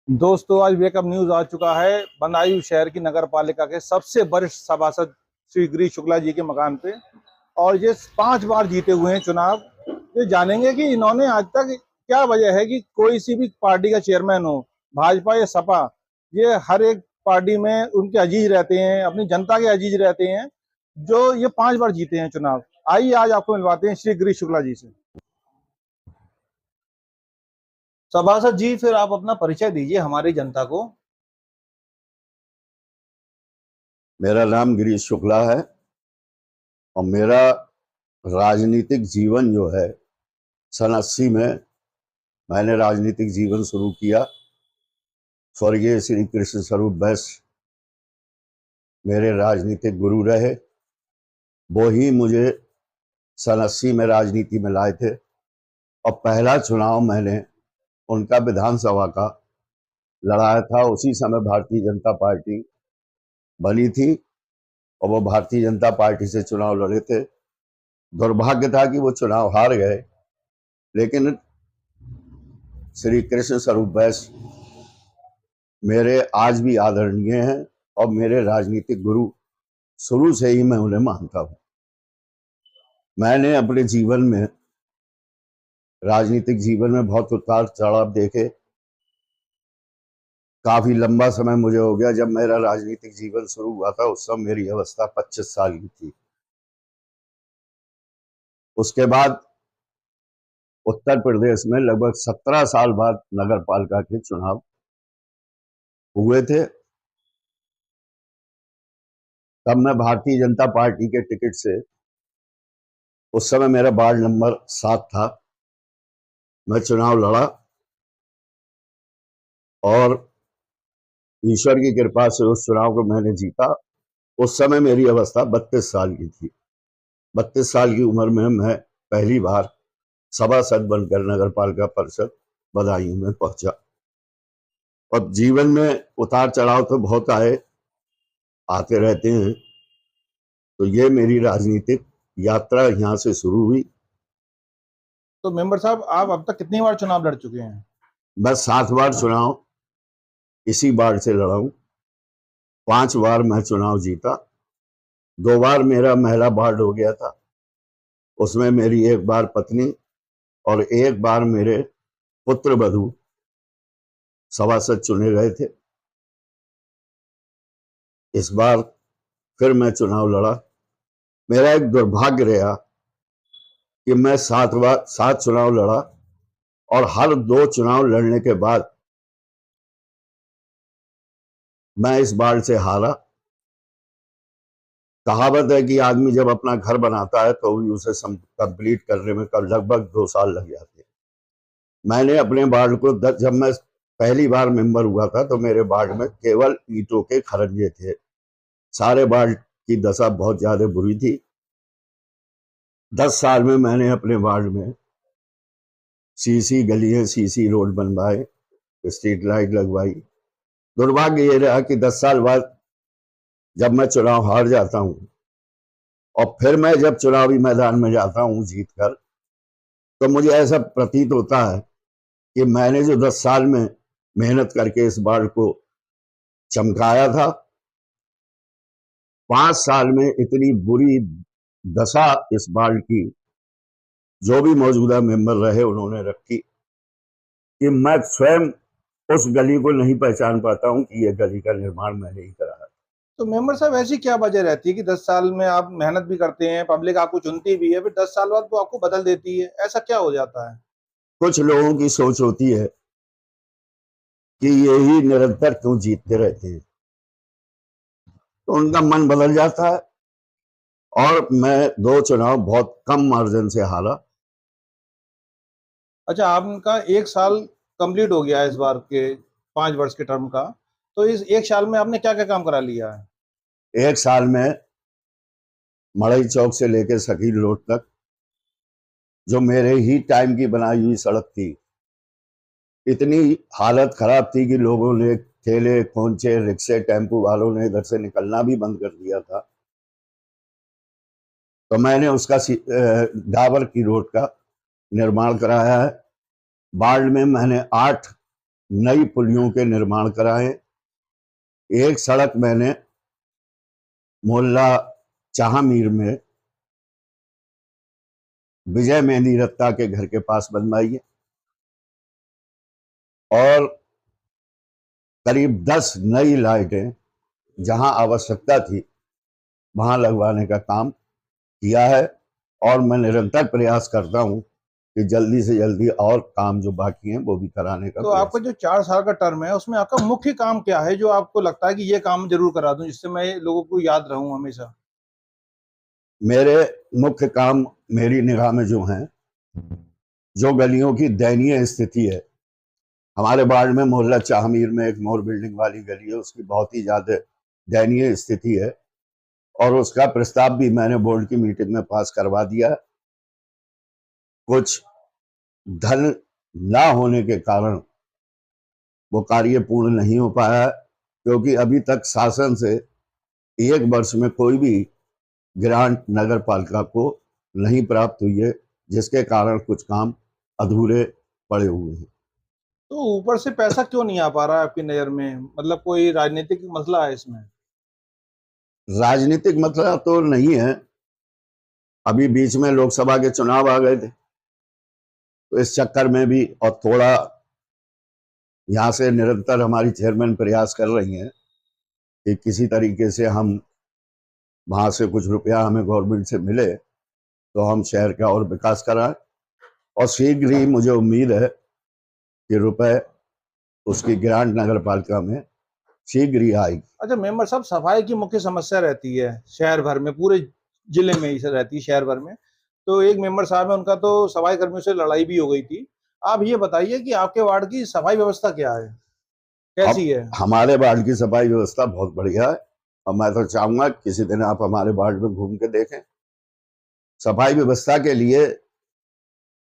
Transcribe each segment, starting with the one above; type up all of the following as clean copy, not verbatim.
दोस्तों, आज wake up news आ चुका है बदायूं शहर की नगर पालिका के सबसे वरिष्ठ सभासद श्री गिरीश शुक्ला जी के मकान पे। और ये 5 बार जीते हुए हैं चुनाव। ये जानेंगे कि इन्होंने आज तक क्या वजह है कि कोई सी भी पार्टी का चेयरमैन हो, भाजपा या सपा, ये हर एक पार्टी में उनके अजीज रहते हैं, अपनी जनता के अजीज रहते हैं, जो ये 5 बार जीते हैं चुनाव। आइए आज आपको मिलवाते हैं श्री गिरीश शुक्ला जी से। सभासद जी, फिर आप अपना परिचय दीजिए हमारी जनता को। मेरा नाम गिरीश शुक्ला है और मेरा राजनीतिक जीवन जो है सन 80 में मैंने राजनीतिक जीवन शुरू किया। स्वर्गीय श्री कृष्ण स्वरूप बैस मेरे राजनीतिक गुरु रहे। वो ही मुझे सन 80 में राजनीति में लाए थे और पहला चुनाव मैंने उनका विधानसभा का लड़ाया था। उसी समय भारतीय जनता पार्टी बनी थी और वो भारतीय जनता पार्टी से चुनाव लड़े थे। दुर्भाग्य था कि वो चुनाव हार गए, लेकिन श्री कृष्ण स्वरूप बैस मेरे आज भी आदरणीय हैं और मेरे राजनीतिक गुरु शुरू से ही मैं उन्हें मानता हूं। मैंने अपने जीवन में राजनीतिक जीवन में बहुत उतार चढ़ाव देखे। काफी लंबा समय मुझे हो गया। जब मेरा राजनीतिक जीवन शुरू हुआ था उस समय मेरी अवस्था 25 साल की थी। उसके बाद उत्तर प्रदेश में लगभग 17 साल बाद नगर पालिका के चुनाव हुए थे। तब मैं भारतीय जनता पार्टी के टिकट से, उस समय मेरा वार्ड नंबर 7 था, मैं चुनाव लड़ा और ईश्वर की कृपा से उस चुनाव को मैंने जीता। उस समय मेरी अवस्था 32 साल की थी। 32 साल की उम्र में मैं पहली बार सभासद बनकर नगर पालिका परिषद बदायूं में पहुंचा। और जीवन में उतार चढ़ाव तो बहुत आते रहते हैं। तो ये मेरी राजनीतिक यात्रा यहाँ से शुरू हुई। तो मेंबर साहब, आप अब तक कितनी बार चुनाव लड़ चुके हैं? मैं 7 बार चुनाव इसी वार्ड से लड़ा हूं। 5 बार मैं चुनाव जीता। 2 बार मेरा महिला वार्ड हो गया था, उसमें मेरी एक बार पत्नी और एक बार मेरे पुत्र वधू सभासद चुने गए थे। इस बार फिर मैं चुनाव लड़ा। मेरा एक दुर्भाग्य रहा कि मैं 7 चुनाव लड़ा और हर 2 चुनाव लड़ने के बाद मैं इस बार से हारा। कहावत है कि आदमी जब अपना घर बनाता है तो भी उसे कंप्लीट करने में लगभग 2 साल लग जाते हैं। मैंने अपने वार्ड को जब मैं पहली बार मेंबर हुआ था तो मेरे वार्ड में केवल ईंटों के खरंजे थे। सारे वार्ड की दशा बहुत ज्यादा बुरी थी। 10 साल में मैंने अपने वार्ड में सीसी गलियां, सीसी रोड बनवाए, स्ट्रीट लाइट लगवाई। दुर्भाग्य ये रहा कि 10 साल बाद जब मैं चुनाव हार जाता हूं और फिर मैं जब चुनावी मैदान में जाता हूं जीत कर, तो मुझे ऐसा प्रतीत होता है कि मैंने जो 10 साल में मेहनत करके इस बार को चमकाया था, 5 साल में इतनी बुरी दशा इस बार की जो भी मौजूदा मेंबर रहे उन्होंने रखी कि मैं स्वयं उस गली को नहीं पहचान पाता हूं कि यह गली का निर्माण मैंने ही कराया। तो मेंबर साहब, ऐसी क्या वजह रहती है कि 10 साल में आप मेहनत भी करते हैं, पब्लिक आपको चुनती भी है, फिर 10 साल बाद वो आपको बदल देती है? ऐसा क्या हो जाता है? कुछ लोगों की सोच होती है कि यही निरंतर क्यों जीतते रहते हैं, तो उनका मन बदल जाता है। और मैं 2 चुनाव बहुत कम मार्जिन से हारा। अच्छा, आपका 1 साल कंप्लीट हो गया है इस बार के 5 वर्ष के टर्म का। तो इस 1 साल में आपने क्या क्या काम करा लिया है? 1 साल में मड़ई चौक से लेकर शकील रोड तक जो मेरे ही टाइम की बनाई हुई सड़क थी, इतनी हालत खराब थी कि लोगों ने, ठेले खोंचे, रिक्शे, टेम्पू वालों ने इधर से निकलना भी बंद कर दिया था। तो मैंने उसका डाबर की रोड का निर्माण कराया है। वार्ड में मैंने 8 नई पुलियों के निर्माण कराए। एक सड़क मैंने मोहल्ला चाहमीर में विजय मेहंदी रत्ता के घर के पास बनवाई है और करीब 10 नई लाइटें जहां आवश्यकता थी वहां लगवाने का काम किया है। और मैं निरंतर प्रयास करता हूं कि जल्दी से जल्दी और काम जो बाकी हैं वो भी कराने का तो प्रयास। आपका जो 4 साल का टर्म है उसमें आपका मुख्य काम क्या है जो आपको लगता है कि ये काम जरूर करा दूं जिससे मैं लोगों को याद रहूं हमेशा? मेरे मुख्य काम मेरी निगाह में जो हैं, जो गलियों की दयनीय स्थिति है, हमारे वार्ड में मोहल्ला चाहमीर में एक मोर बिल्डिंग वाली गली है, उसकी बहुत ही ज्यादा दयनीय स्थिति है और उसका प्रस्ताव भी मैंने बोर्ड की मीटिंग में पास करवा दिया। कुछ धन ना होने के कारण वो कार्य पूर्ण नहीं हो पाया क्योंकि अभी तक शासन से 1 वर्ष में कोई भी ग्रांट नगर पालिका को नहीं प्राप्त हुई है, जिसके कारण कुछ काम अधूरे पड़े हुए हैं। तो ऊपर से पैसा क्यों नहीं आ पा रहा है आपकी नजर में? मतलब कोई राजनीतिक मसला है इसमें? राजनीतिक मसला तो नहीं है, अभी बीच में लोकसभा के चुनाव आ गए थे तो इस चक्कर में भी, और थोड़ा यहाँ से निरंतर हमारी चेयरमैन प्रयास कर रही हैं कि किसी तरीके से हम वहां से कुछ रुपया हमें गवर्नमेंट से मिले तो हम शहर का और विकास कराएं और शीघ्र ही मुझे उम्मीद है कि रुपए उसकी ग्रांट नगर पालिका में शीघ्र ही आएगी। अच्छा मेंबर साहब, सफाई की मुख्य समस्या रहती है शहर भर में, पूरे जिले में ही से रहती है, शहर भर में। तो एक मेंबर साहब है, उनका तो सफाई कर्मियों से लड़ाई भी हो गई थी। आप ये बताइए कि आपके वार्ड की सफाई व्यवस्था क्या है, अब कैसी है? हमारे वार्ड की सफाई व्यवस्था बहुत बढ़िया है और मैं तो चाहूंगा किसी दिन आप हमारे वार्ड में घूम के देखें। सफाई व्यवस्था के लिए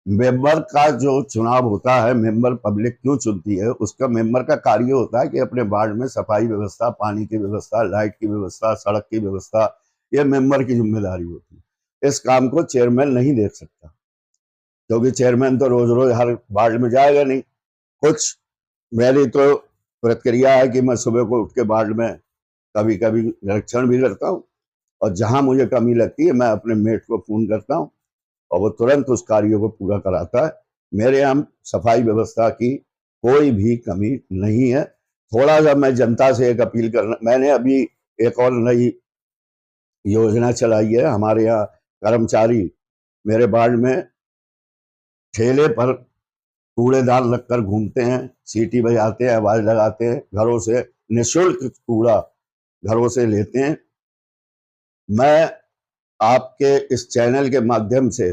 मेंबर का जो चुनाव होता है, मेंबर पब्लिक क्यों चुनती है, उसका मेंबर का कार्य होता है कि अपने वार्ड में सफाई व्यवस्था, पानी की व्यवस्था, लाइट की व्यवस्था, सड़क की व्यवस्था, ये मेंबर की जिम्मेदारी होती है। इस काम को चेयरमैन नहीं देख सकता क्योंकि चेयरमैन तो रोज रोज हर वार्ड में जाएगा नहीं। कुछ मेरी तो प्रक्रिया है कि मैं सुबह को उठ के वार्ड में कभी कभी निरीक्षण भी करता हूँ और जहां मुझे कमी लगती है मैं अपने मेट को फोन करता हूँ और वो तुरंत उस कार्य को पूरा कराता है। मेरे यहाँ सफाई व्यवस्था की कोई भी कमी नहीं है। थोड़ा सा मैं जनता से एक अपील करना, मैंने अभी एक और नई योजना चलाई है। हमारे यहाँ कर्मचारी मेरे वार्ड में ठेले पर कूड़ेदान रखकर घूमते हैं, सीटी बजाते हैं, आवाज लगाते हैं, घरों से निःशुल्क कूड़ा घरों से लेते हैं। मैं आपके इस चैनल के माध्यम से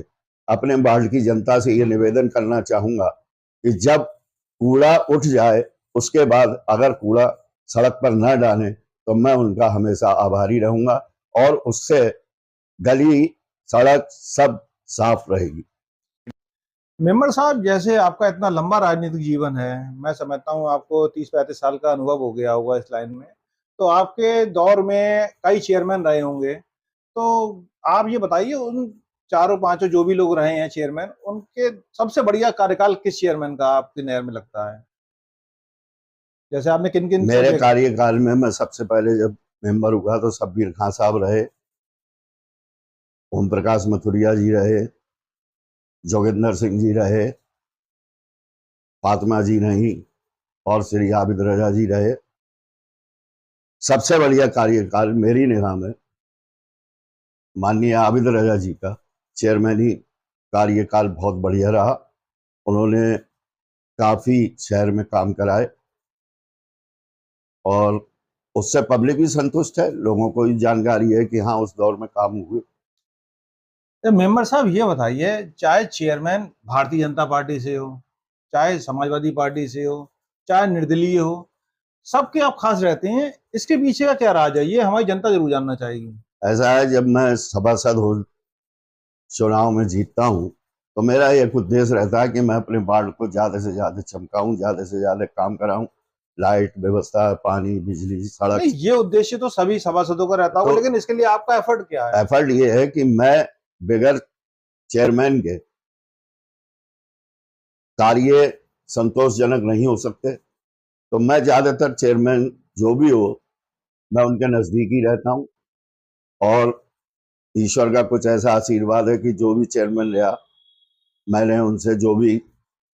अपने वार्ड की जनता से ये निवेदन करना चाहूंगा कि जब कूड़ा उठ जाए उसके बाद अगर कूड़ा सड़क पर न डालें तो मैं उनका हमेशा आभारी रहूंगा और उससे गली सड़क सब साफ रहेगी। मेंबर साहब, जैसे आपका इतना लंबा राजनीतिक जीवन है, मैं समझता हूँ आपको 30-35 साल का अनुभव हो गया होगा इस लाइन में। तो आपके दौर में कई चेयरमैन रहे होंगे। तो आप ये बताइए, उन चारों पांचों जो भी लोग रहे हैं चेयरमैन, उनके सबसे बढ़िया कार्यकाल किस चेयरमैन का आपकी नजर में लगता है? जैसे आपने किन किन को मेरे देखा? कार्यकाल में मैं सबसे पहले जब मेंबर हुआ तो शब्बीर खां साहब रहे, ओम प्रकाश मथुरिया जी रहे, जोगिंदर सिंह जी रहे, फातिमा जी नहीं और श्री आबिद रजा जी रहे। सबसे बढ़िया कार्यकाल मेरी निगाह में माननीय आबिद रजा जी का चेयरमैनी कार्यकाल बहुत बढ़िया रहा। उन्होंने काफी शहर में काम कराए और उससे पब्लिक भी संतुष्ट है, लोगों को भी जानकारी है कि हाँ उस दौर में काम हुए। तो मेंबर साहब ये बताइए, चाहे चेयरमैन भारतीय जनता पार्टी से हो, चाहे समाजवादी पार्टी से हो, चाहे निर्दलीय हो, सबके आप खास रहते हैं, इसके पीछे का क्या राज है? ये हमारी जनता जरूर जानना चाहेगी। ऐसा है, जब मैं सभासद हो चुनाव में जीतता हूँ तो मेरा एक उद्देश्य रहता है कि मैं अपने वार्ड को ज्यादा से ज्यादा चमकाऊं, ज्यादा से ज्यादा काम कराऊं, लाइट व्यवस्था, पानी, बिजली, सड़क। नहीं, ये उद्देश्य तो सभी सभासदों का रहता होगा, तो लेकिन इसके लिए आपका एफर्ट क्या है? एफर्ट ये है कि मैं बगैर चेयरमैन के कार्य संतोषजनक नहीं हो सकते। तो मैं ज्यादातर चेयरमैन जो भी हो, मैं उनके नजदीक ही रहता हूँ, और ईश्वर का कुछ ऐसा आशीर्वाद है कि जो भी चेयरमैन रहा, मैंने उनसे जो भी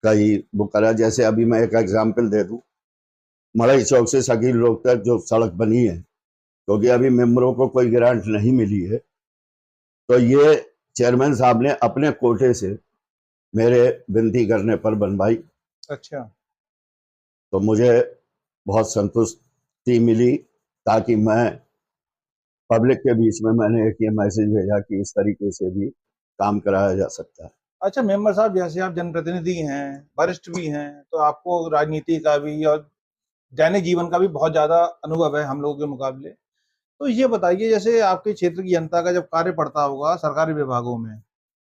कही वो करा। जैसे अभी मैं एक एग्जाम्पल दे दूं, मड़ई चौक से शकील रोड तक जो सड़क बनी है, क्योंकि अभी मेंबरों को कोई ग्रांट नहीं मिली है, तो ये चेयरमैन साहब ने अपने कोटे से मेरे विनती करने पर बनवाई। अच्छा। तो मुझे बहुत संतुष्टि मिली, ताकि मैं पब्लिक के बीच में मैंने एक ये मैसेज भेजा कि इस तरीके से भी काम कराया जा सकता है। अच्छा मेंबर साहब, जैसे आप जनप्रतिनिधि हैं, वरिष्ठ भी हैं, तो आपको राजनीति का भी और दैनिक जीवन का भी बहुत ज्यादा अनुभव है हम लोगों के मुकाबले। तो ये बताइए, जैसे आपके क्षेत्र की जनता का जब कार्य पड़ता होगा सरकारी विभागों में,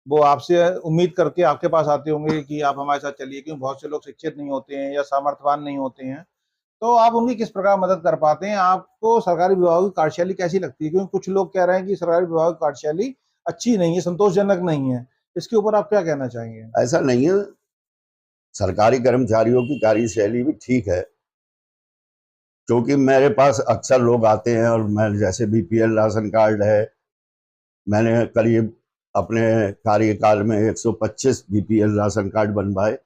वो आपसे उम्मीद करके आपके पास आते होंगे कि आप हमारे साथ चलिए, क्योंकि बहुत से लोग शिक्षित नहीं होते हैं या सामर्थ्यवान नहीं होते हैं, तो आप उनकी किस प्रकार मदद कर पाते हैं? आपको सरकारी विभागों की कार्यशैली कैसी लगती है? क्योंकि कुछ लोग कह रहे हैं कि सरकारी विभाग की कार्यशैली अच्छी नहीं है, संतोषजनक नहीं है। इसके ऊपर आप क्या कहना चाहेंगे? ऐसा नहीं है, सरकारी कर्मचारियों की कार्यशैली भी ठीक है, क्योंकि मेरे पास अक्सर लोग आते हैं, और मैं जैसे बीपीएल राशन कार्ड है, मैंने करीब अपने कार्यकाल में 125 बीपीएल राशन कार्ड बनवाए,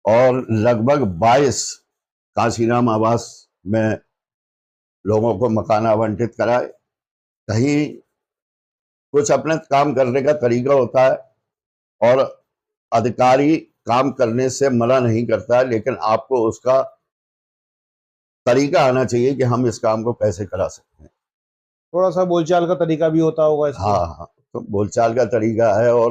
और लगभग 22 काशीराम आवास में लोगों को मकान आवंटित कराए। कहीं कुछ अपने काम करने का तरीका होता है, और अधिकारी काम करने से मना नहीं करता है, लेकिन आपको उसका तरीका आना चाहिए कि हम इस काम को कैसे करा सकते हैं। थोड़ा सा बोलचाल का तरीका भी होता होगा इसके। हाँ हाँ, तो बोलचाल का तरीका है, और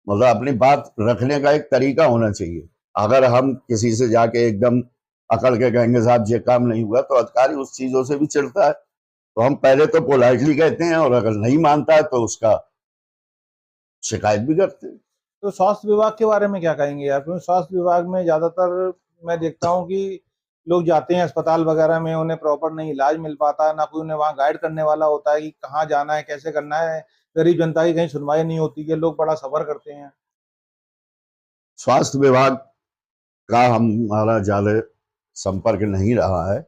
मतलब अपनी बात रखने का एक तरीका होना चाहिए। अगर हम किसी से जाके एकदम अकड़ के कहेंगे साहब ये काम नहीं हुआ, तो अधिकारी उस चीजों से भी चिढ़ता है। तो हम पहले तो पोलाइटली कहते हैं, और अगर नहीं मानता है तो उसका शिकायत भी करते हैं। तो स्वास्थ्य विभाग के बारे में क्या कहेंगे आप? क्योंकि स्वास्थ्य विभाग में ज्यादातर मैं देखता हूँ कि लोग जाते हैं अस्पताल वगैरह में, उन्हें प्रॉपर नहीं इलाज मिल पाता, ना कोई उन्हें वहाँ गाइड करने वाला होता है कि कहाँ जाना है, कैसे करना है। गरीब जनता की कहीं सुनवाई नहीं होती है, लोग बड़ा सफर करते हैं। स्वास्थ्य विभाग का हमारा ज्यादा संपर्क नहीं रहा है,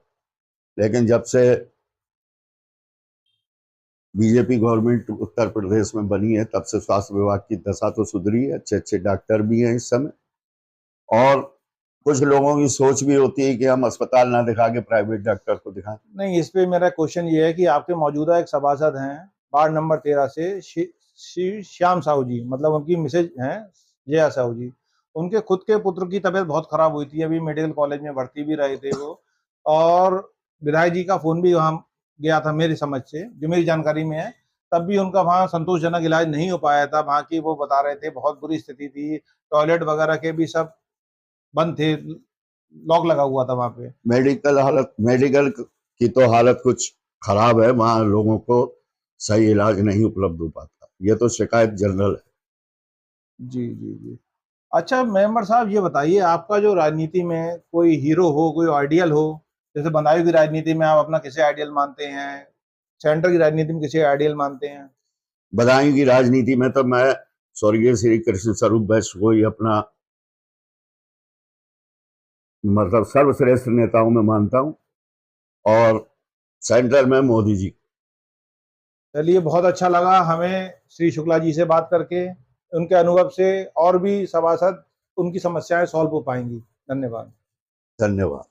लेकिन जब से बीजेपी गवर्नमेंट उत्तर प्रदेश में बनी है, तब से स्वास्थ्य विभाग की दशा तो सुधरी है। अच्छे अच्छे डॉक्टर भी हैं इस समय, और कुछ लोगों की सोच भी होती है कि हम अस्पताल ना दिखा के प्राइवेट डॉक्टर को दिखाएं। नहीं, इस पे मेरा क्वेश्चन ये है कि आपके मौजूदा एक सभासद हैं वार्ड नंबर 13 से, श्री श्याम साहू जी, मतलब उनकी मिसेज हैं जया साहू जी। उनके खुद के पुत्र की तबीयत बहुत खराब हुई थी, अभी मेडिकल कॉलेज में भर्ती भी रहे थे वो, और विधायक जी का फोन भी वहाँ गया था मेरी समझ से, जो मेरी जानकारी में है। तब भी उनका वहाँ संतोषजनक इलाज नहीं हो पाया था। वहाँ की वो बता रहे थे बहुत बुरी स्थिति थी, टॉयलेट वगैरह के भी सब बंद थे, लॉक लगा हुआ था वहाँ पे। मेडिकल की तो हालत कुछ खराब है, वहाँ लोगों को सही इलाज नहीं उपलब्ध हो पाता। ये तो शिकायत जनरल है। जी जी जी। अच्छा मेंबर साहब, ये बताइए, आपका जो राजनीति में कोई हीरो हो, कोई आइडियल हो? जैसे बदायूं की राजनीति में आप अपना किसे आइडियल मानते हैं? सेंटर की राजनीति में किसे आइडियल मानते हैं? बदायूं की राजनीति में तो मैं स्वर्गीय श्री कृष्ण स्वरूप वैश्य को ही अपना मतलब सर्वश्रेष्ठ नेताओं में मानता हूं, और सेंटर में मोदी जी। चलिए, बहुत अच्छा लगा हमें श्री शुक्ला जी से बात करके। उनके अनुभव से और भी सभासद उनकी समस्याएं सॉल्व हो पाएंगी। धन्यवाद। धन्यवाद।